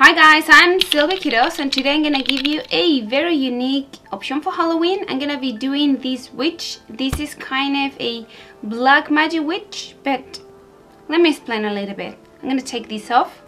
Hi guys, I'm Silvia Quiros and today I'm gonna give you a very unique option for Halloween. I'm gonna be doing this witch. This is kind of a black magic witch, but let me explain a little bit. I'm gonna take this off.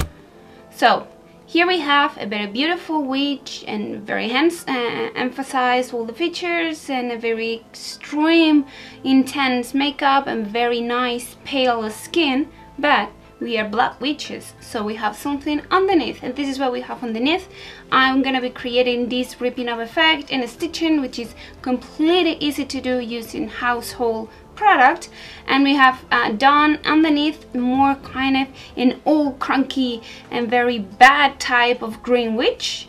So here we have a very beautiful witch and very emphasize all the features and a very extreme intense makeup and very nice pale skin, but we are black witches, so we have something underneath, and this is what we have underneath. I'm gonna be creating this ripping up effect and stitching, which is completely easy to do using household product. And we have done underneath more kind of an old cranky and very bad type of green witch.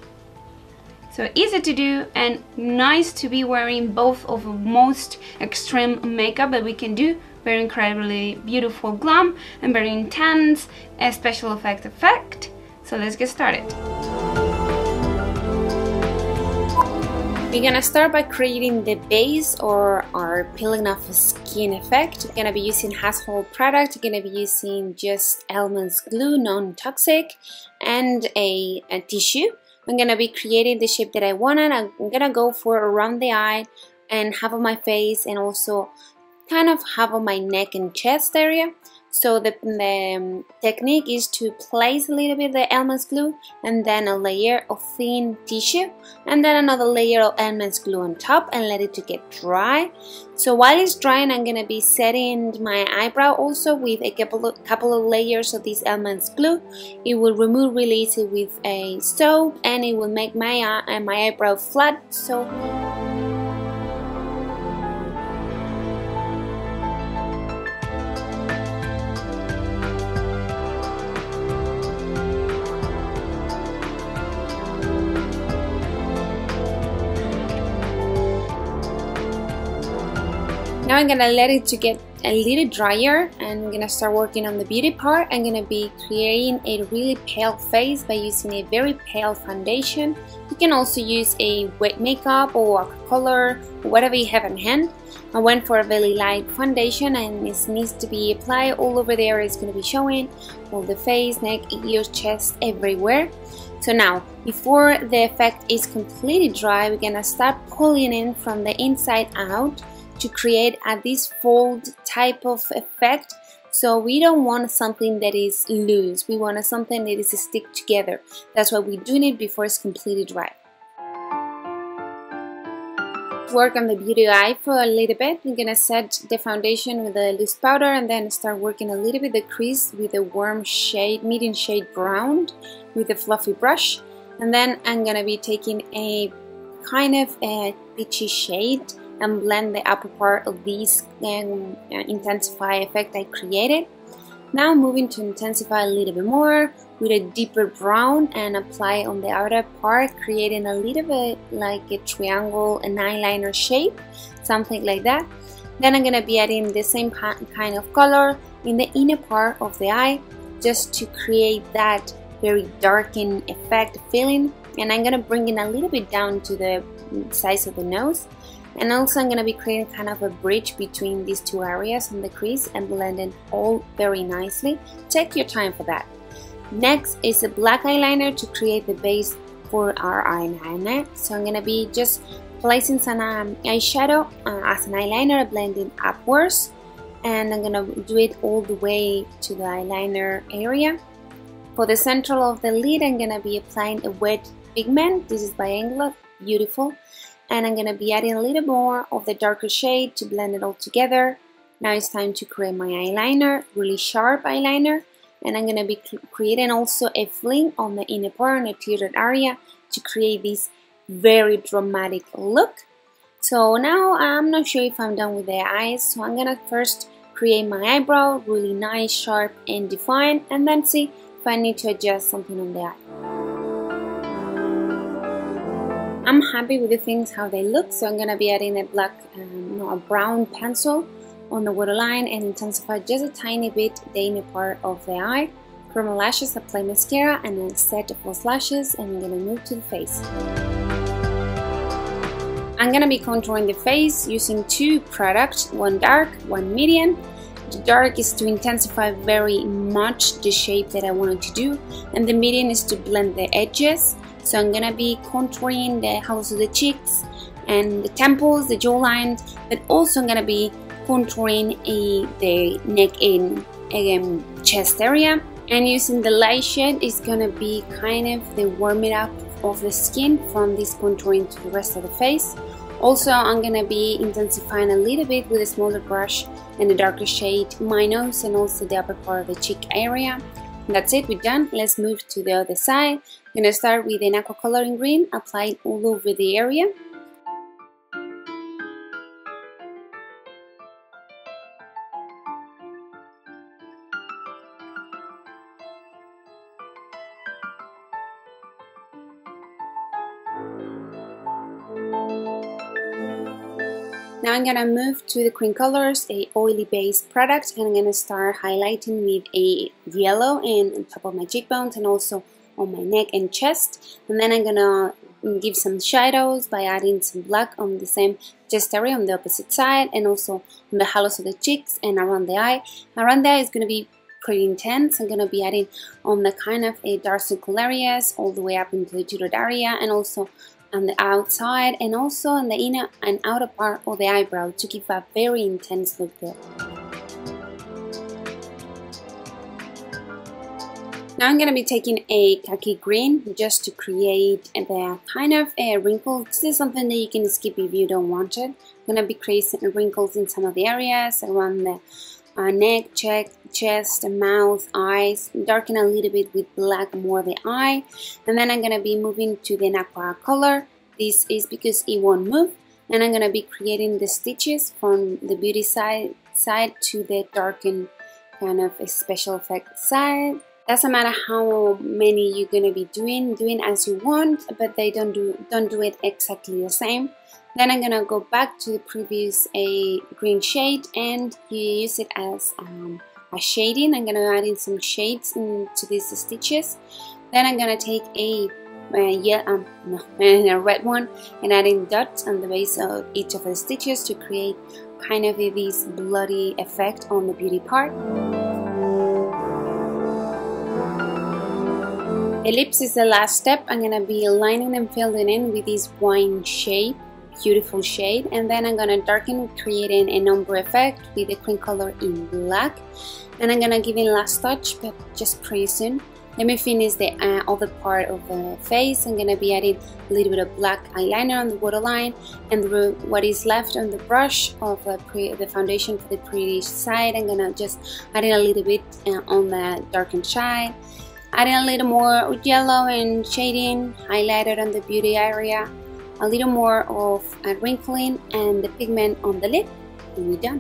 So easy to do and nice to be wearing both of the most extreme makeup that we can do. Very incredibly beautiful glam and very intense special effect. So let's get started. We're gonna start by creating the base or our peeling off skin effect. We're gonna be using household product. We're gonna be using just Elmer's glue, non-toxic, and a tissue. I'm gonna be creating the shape that I wanted. I'm gonna go for around the eye and half of my face, and also kind of half of my neck and chest area. So the technique is to place a little bit of the Elmer's glue and then a layer of thin tissue and then another layer of Elmer's glue on top and let it to get dry. So while it's drying, I'm gonna be setting my eyebrow also with a couple of layers of this Elmer's glue. It will remove really easy with a soap and it will make my eyebrow flat. So now I'm gonna let it to get a little drier and I'm gonna start working on the beauty part. I'm gonna be creating a really pale face by using a very pale foundation. You can also use a wet makeup or watercolor, whatever you have in hand. I went for a very light foundation and it needs to be applied all over there. It's gonna be showing all the face, neck, ears, chest, everywhere. So now, before the effect is completely dry, we're gonna start pulling in from the inside out to create this fold type of effect. So we don't want something that is loose, we want something that is stick together. That's why we're doing it before it's completely dry. Work on the beauty eye for a little bit. I'm gonna set the foundation with a loose powder and then start working a little bit the crease with a warm shade, medium shade brown with a fluffy brush. And then I'm gonna be taking a kind of a peachy shade and blend the upper part of this intensify effect I created. Now moving to intensify a little bit more with a deeper brown and apply on the outer part, creating a little bit like a triangle, an eyeliner shape, something like that. Then I'm gonna be adding the same kind of color in the inner part of the eye just to create that very darkened effect feeling. And I'm gonna bring it a little bit down to the size of the nose. And also I'm going to be creating kind of a bridge between these two areas on the crease and blend it all very nicely. Take your time for that. Next is a black eyeliner to create the base for our eyeliner. So I'm going to be just placing some eyeshadow as an eyeliner, blending upwards. And I'm going to do it all the way to the eyeliner area. For the central of the lid, I'm going to be applying a wet pigment. This is by Inglot, beautiful. And I'm going to be adding a little more of the darker shade to blend it all together. Now it's time to create my eyeliner, really sharp eyeliner. And I'm going to be creating also a fling on the inner part, on the teardrop area, to create this very dramatic look. So now I'm not sure if I'm done with the eyes, so I'm going to first create my eyebrow, really nice, sharp and defined, and then see if I need to adjust something on the eye. I'm happy with the things how they look, so I'm gonna be adding a a brown pencil on the waterline and intensify just a tiny bit the inner part of the eye. For my lashes, apply mascara and then set false lashes, and I'm gonna move to the face. I'm gonna be contouring the face using two products, one dark, one medium. The dark is to intensify very much the shape that I wanted to do, and the medium is to blend the edges. So I'm gonna be contouring the hollows of the cheeks and the temples, the jawline, but also I'm gonna be contouring the neck and chest area. And using the light shade is gonna be kind of the warming up of the skin from this contouring to the rest of the face. Also, I'm gonna be intensifying a little bit with a smaller brush and a darker shade my nose and also the upper part of the cheek area. And that's it, we're done. Let's move to the other side. I'm gonna start with an aqua coloring green, apply it all over the area. Now I'm gonna move to the cream colors, a oily based product, and I'm gonna start highlighting with a yellow on top of my cheekbones and also on my neck and chest. And then I'm gonna give some shadows by adding some black on the same chest area on the opposite side, and also on the hollows of the cheeks and around the eye. Around the eye is gonna be pretty intense. I'm gonna be adding on the kind of a dark circle areas all the way up into the jeweled area, and also on the outside and also on the inner and outer part of the eyebrow to give a very intense look there. Now I'm going to be taking a khaki green just to create the kind of a wrinkle. This is something that you can skip if you don't want it. I'm going to be creating wrinkles in some of the areas around the neck, chest, mouth, eyes, darken a little bit with black more the eye, and then I'm gonna be moving to the aqua color. This is because it won't move, and I'm gonna be creating the stitches from the beauty side to the darkened kind of a special effect side. Doesn't matter how many you're gonna be doing as you want, but they don't do it exactly the same. Then I'm gonna go back to the previous green shade and use it as a shading. I'm gonna add in some shades into these stitches. Then I'm gonna take a red one and add in dots on the base of each of the stitches to create kind of this bloody effect on the beauty part. The lips is the last step. I'm gonna be lining and filling in with this wine shade, beautiful shade, and then I'm gonna darken, creating an ombre effect with the cream color in black. And I'm gonna give it a last touch, but just pretty soon. Let me finish the other part of the face. I'm gonna be adding a little bit of black eyeliner on the waterline, and what is left on the brush of the foundation for the pretty side, I'm gonna just add in a little bit on the darkened side. Adding a little more yellow and shading, highlighted on the beauty area, a little more of a wrinkling and the pigment on the lid, and we're done.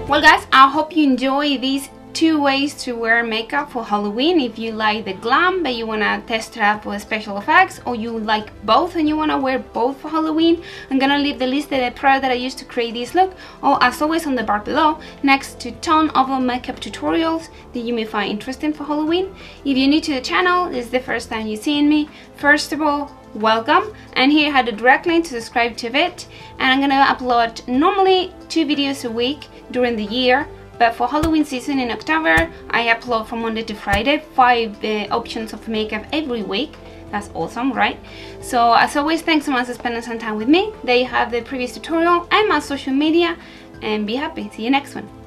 Well guys, I hope you enjoy these 2 ways to wear makeup for Halloween. If you like the glam but you want to test it out for special effects, or you like both and you want to wear both for Halloween, I'm gonna leave the list of the products that I used to create this look, or as always on the bar below, next to ton of makeup tutorials that you may find interesting for Halloween. If you're new to the channel, this is the first time you're seeing me, first of all, welcome, and here I have the direct link to subscribe to it, and I'm gonna upload normally 2 videos a week during the year, but for Halloween season in October I upload from Monday to Friday 5 options of makeup every week. That's awesome, right? So as always, thanks so much for spending some time with me. There you have the previous tutorial and my social media, and be happy. See you next one.